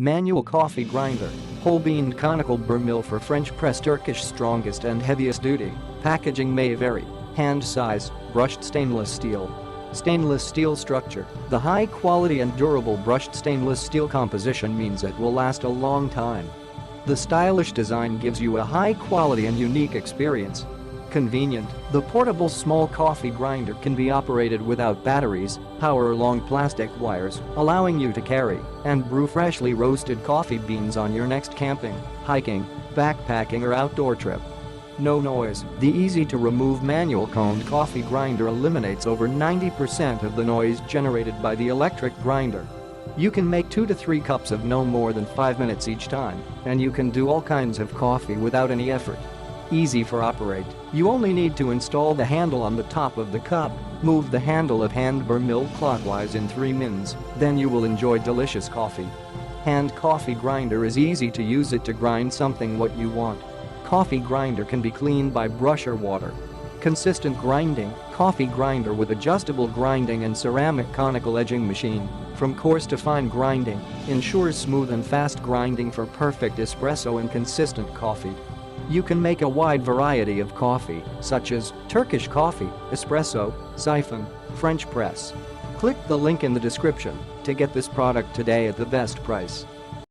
Manual coffee grinder, whole-bean conical burr mill for French press. Turkish, strongest and heaviest duty. Packaging may vary. Hand size, brushed stainless steel. Stainless steel structure. The high quality and durable brushed stainless steel composition means it will last a long time. The stylish design gives you a high quality and unique experience. Convenient, the portable small coffee grinder can be operated without batteries, power or long plastic wires, allowing you to carry and brew freshly roasted coffee beans on your next camping, hiking, backpacking or outdoor trip. No noise. The easy-to-remove manual coned coffee grinder eliminates over 90% of the noise generated by the electric grinder. You can make 2 to 3 cups of no more than 5 minutes each time, and you can do all kinds of coffee without any effort. Easy for operate. You only need to install the handle on the top of the cup, move the handle of hand burr mill clockwise in 3 mins, then you will enjoy delicious coffee. Hand coffee grinder is easy to use it to grind something what you want. Coffee grinder can be cleaned by brush or water. Consistent grinding, coffee grinder with adjustable grinding and ceramic conical edging machine. From coarse to fine grinding, ensures smooth and fast grinding for perfect espresso and consistent coffee. You can make a wide variety of coffee, such as Turkish coffee, espresso, siphon, French press. Click the link in the description to get this product today at the best price.